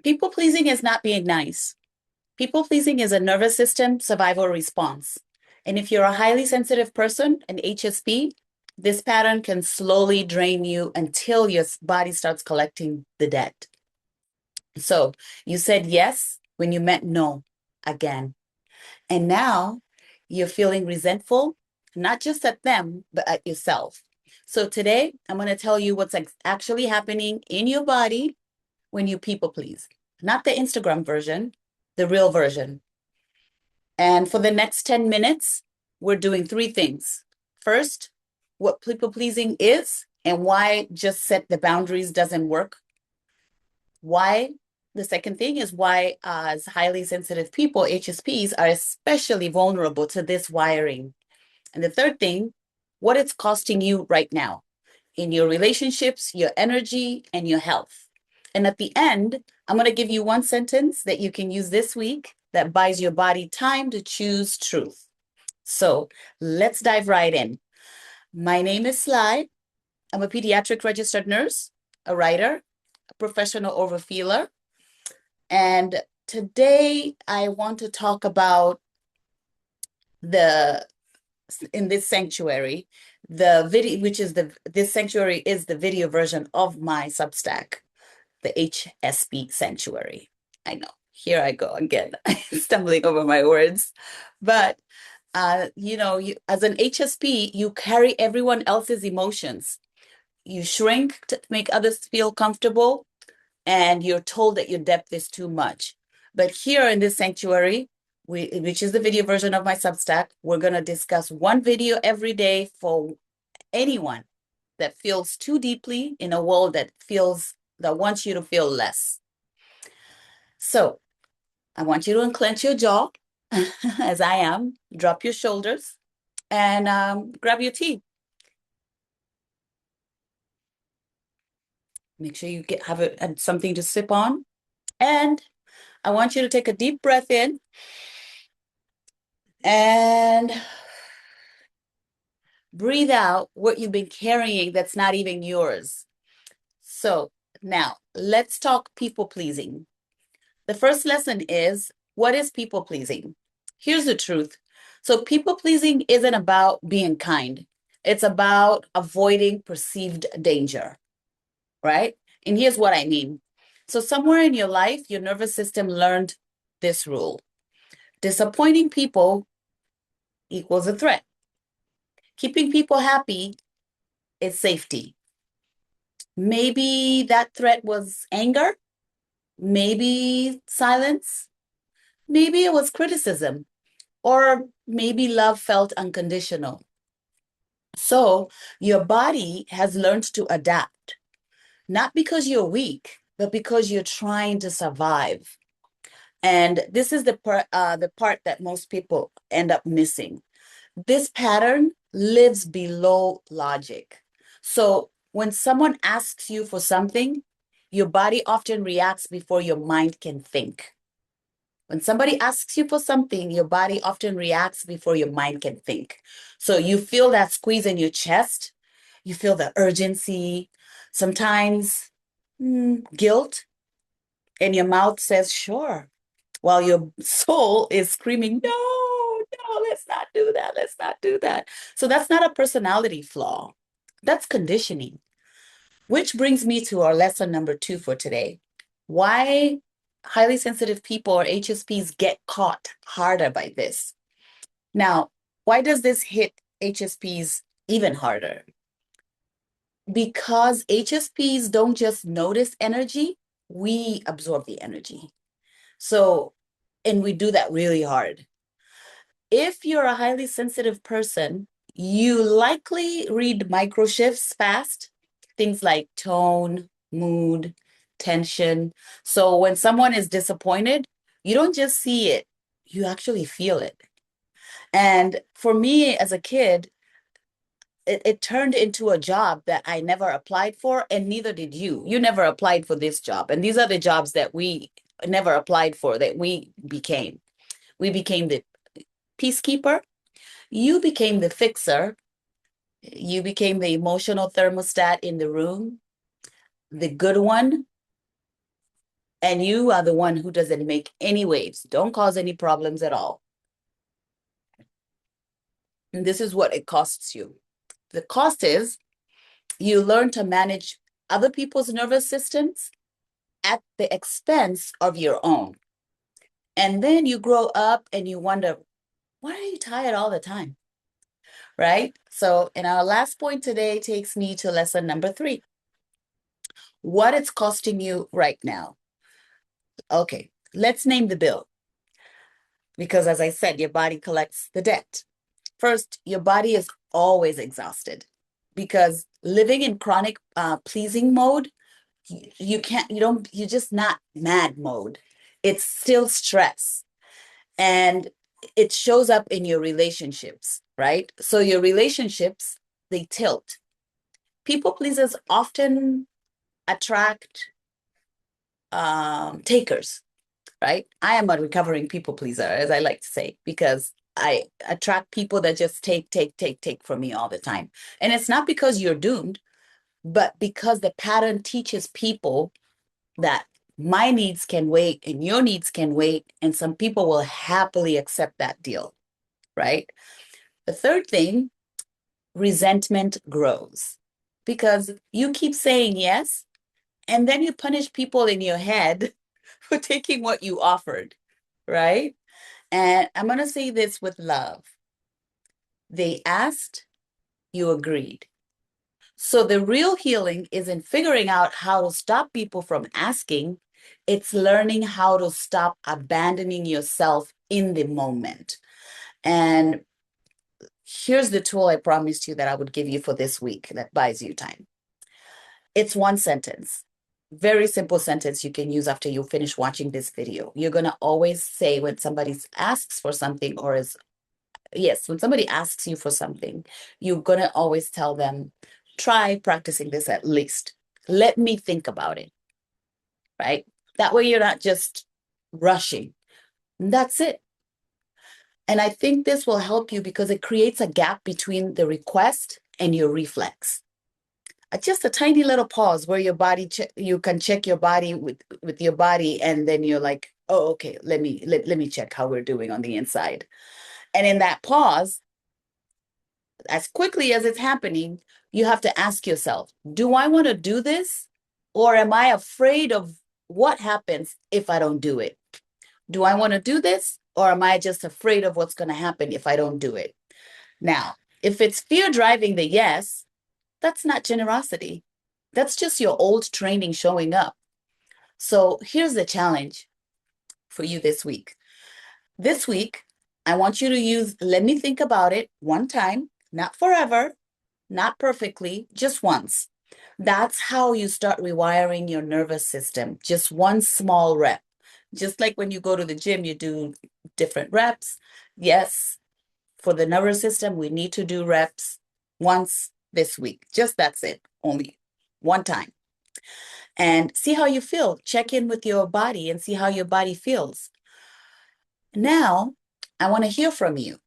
People pleasing is not being nice. People pleasing is a nervous system survival response. And if you're a highly sensitive person, an HSP, this pattern can slowly drain you until your body starts collecting the debt. So you said yes when you meant no again. And now you're feeling resentful, not just at them, but at yourself. So today I'm going to tell you what's actually happening in your body when you people please, not the Instagram version, the real version. And for the next 10 minutes, we're doing three things. First, what people pleasing is and why just set the boundaries doesn't work. Why the second thing is why, as highly sensitive people, HSPs are especially vulnerable to this wiring. And the third thing, what it's costing you right now in your relationships, your energy, and your health. And at the end, I'm going to give you one sentence that you can use this week that buys your body time to choose truth. So let's dive right in. My name is Sly. I'm a pediatric registered nurse, a writer, a professional overfeeler. And today I want to talk about the in this sanctuary, the video, which is this sanctuary is the video version of my Substack, the HSP sanctuary. I know, here I go again, stumbling over my words. But as an HSP, you carry everyone else's emotions. You shrink to make others feel comfortable, and you're told that your depth is too much. But here in this sanctuary, which is the video version of my Substack, we're going to discuss one video every day for anyone that feels too deeply in a world that wants you to feel less. So I want you to unclench your jaw as I am, drop your shoulders, and grab your tea. Make sure you have something to sip on. And I want you to take a deep breath in and breathe out what you've been carrying that's not even yours. So now let's talk people pleasing. The first lesson is, what is people pleasing? Here's the truth. So people pleasing isn't about being kind. It's about avoiding perceived danger, right? And here's what I mean. So somewhere in your life, your nervous system learned this rule. Disappointing people equals a threat. Keeping people happy is safety. Maybe that threat was anger, maybe silence, maybe it was criticism, or maybe love felt unconditional. So your body has learned to adapt, not because you're weak, but because you're trying to survive. And this is the part that most people end up missing. This pattern lives below logic. So when someone asks you for something, your body often reacts before your mind can think. When somebody asks you for something, your body often reacts before your mind can think. So you feel that squeeze in your chest, you feel the urgency, sometimes guilt, and your mouth says, sure, while your soul is screaming, no, no, let's not do that. Let's not do that. So that's not a personality flaw. That's conditioning, which brings me to our lesson number 2 for today. Why highly sensitive people or HSPs get caught harder by this. Now, why does this hit HSPs even harder? Because HSPs don't just notice energy, we absorb the energy. So, and we do that really hard. If you're a highly sensitive person, you likely read micro shifts fast, things like tone, mood, tension. So when someone is disappointed, you don't just see it, you actually feel it. And for me as a kid, it turned into a job that I never applied for, and neither did you. You never applied for this job. And these are the jobs that we never applied for that we became. We became the peacekeeper. You became the fixer. You became the emotional thermostat in the room, the good one. and you are the one who doesn't make any waves, don't cause any problems at all. And this is what it costs you. The cost is you learn to manage other people's nervous systems at the expense of your own. And then you grow up and you wonder, why are you tired all the time? Right? So, and our last point today takes me to lesson number 3. What it's costing you right now. Okay, let's name the bill. Because as I said, your body collects the debt. First, your body is always exhausted because living in chronic pleasing mode, you're just not mad mode. It's still stress. And it shows up in your relationships, right? So your relationships, they tilt. People pleasers often attract takers, right? I am a recovering people pleaser, as I like to say, because I attract people that just take from me all the time. And it's not because you're doomed, but because the pattern teaches people that my needs can wait and your needs can wait, and some people will happily accept that deal, right? The third thing, resentment grows because you keep saying yes, and then you punish people in your head for taking what you offered, right? And I'm going to say this with love. They asked, you agreed. So the real healing isn't figuring out how to stop people from asking. It's learning how to stop abandoning yourself in the moment. And here's the tool I promised you that I would give you for this week that buys you time. It's one sentence. Very simple sentence you can use after you finish watching this video. You're going to always say when somebody asks for something or is, yes, when somebody asks you for something, you're going to always tell them, try practicing this at least. Let me think about it, right? That way you're not just rushing. That's it. And I think this will help you because it creates a gap between the request and your reflex. Just a tiny little pause where your body you can check your body with your body, and then you're like, oh, okay, let me check how we're doing on the inside. And in that pause, as quickly as it's happening, you have to ask yourself, do I want to do this, or am I afraid of what happens if I don't do it? Do I want to do this, or am I just afraid of what's going to happen if I don't do it? Now, if it's fear driving the yes, that's not generosity. That's just your old training showing up. So here's the challenge for you this week. This week, I want you to use let me think about it one time, not forever, not perfectly, just once. That's how you start rewiring your nervous system. Just one small rep. Just like when you go to the gym, you do different reps. Yes, for the nervous system, we need to do reps once this week. Just that's it, only one time. And see how you feel. Check in with your body and see how your body feels. Now, I want to hear from you.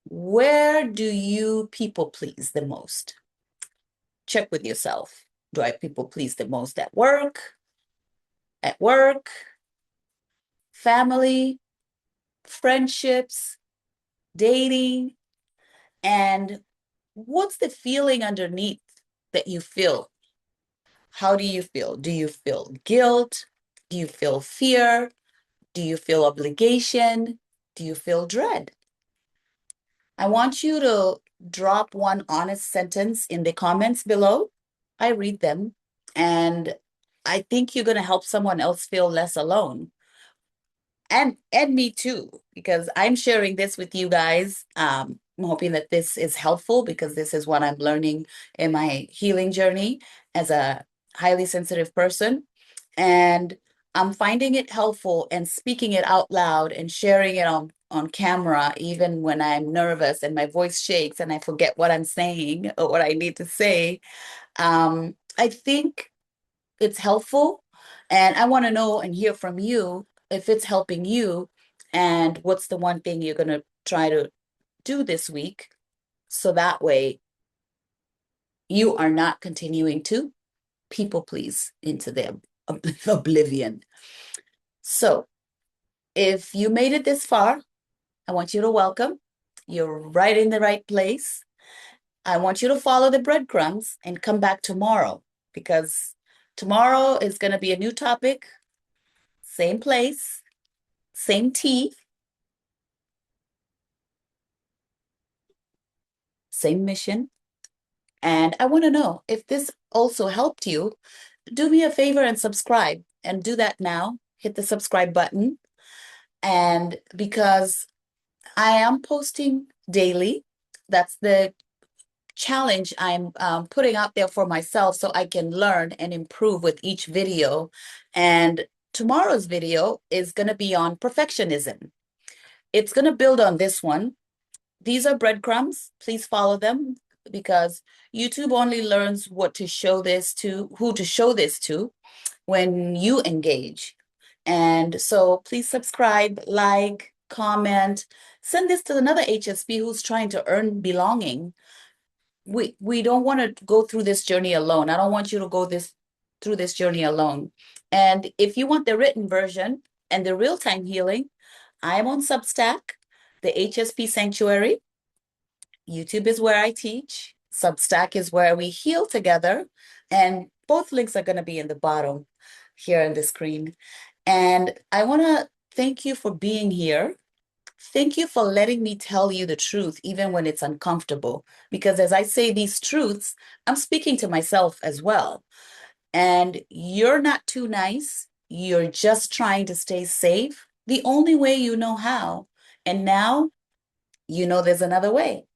Where do you people please the most? Check with yourself. Do I people please the most at work? At work, family, friendships, dating? And what's the feeling underneath that you feel? How do you feel? Do you feel guilt? Do you feel fear? Do you feel obligation? Do you feel dread? I want you to drop one honest sentence in the comments below. I read them, and I think you're going to help someone else feel less alone. And me too, because I'm sharing this with you guys. I'm hoping that this is helpful because this is what I'm learning in my healing journey as a highly sensitive person. And I'm finding it helpful and speaking it out loud and sharing it on camera, even when I'm nervous and my voice shakes and I forget what I'm saying or what I need to say. I think it's helpful. And I want to know and hear from you if it's helping you, and what's the one thing you're going to try to do this week so that way you are not continuing to people please into oblivion. So if you made it this far, I want you to welcome. You're right in the right place. I want you to follow the breadcrumbs and come back tomorrow, because tomorrow is going to be a new topic, same place, same tea, same mission. And I want to know if this also helped you. Do me a favor and subscribe, and do that now. Hit the subscribe button. And because I am posting daily, that's the challenge I'm putting out there for myself so I can learn and improve with each video. And tomorrow's video is going to be on perfectionism. It's going to build on this one. These are breadcrumbs. Please follow them, because YouTube only learns what to show this to, who to show this to when you engage. And so please subscribe, like, comment, send this to another HSP who's trying to earn belonging. We don't want to go through this journey alone. I don't want you to go through this journey alone. And if you want the written version and the real-time healing, I am on Substack, the HSP Sanctuary. YouTube is where I teach. Substack is where we heal together. And both links are going to be in the bottom here on the screen. And I want to thank you for being here. Thank you for letting me tell you the truth, even when it's uncomfortable. Because as I say these truths, I'm speaking to myself as well. And you're not too nice. You're just trying to stay safe the only way you know how. And now you know there's another way.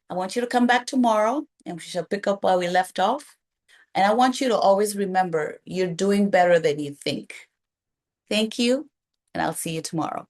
I want you to come back tomorrow and we shall pick up where we left off. And I want you to always remember you're doing better than you think. Thank you, and I'll see you tomorrow.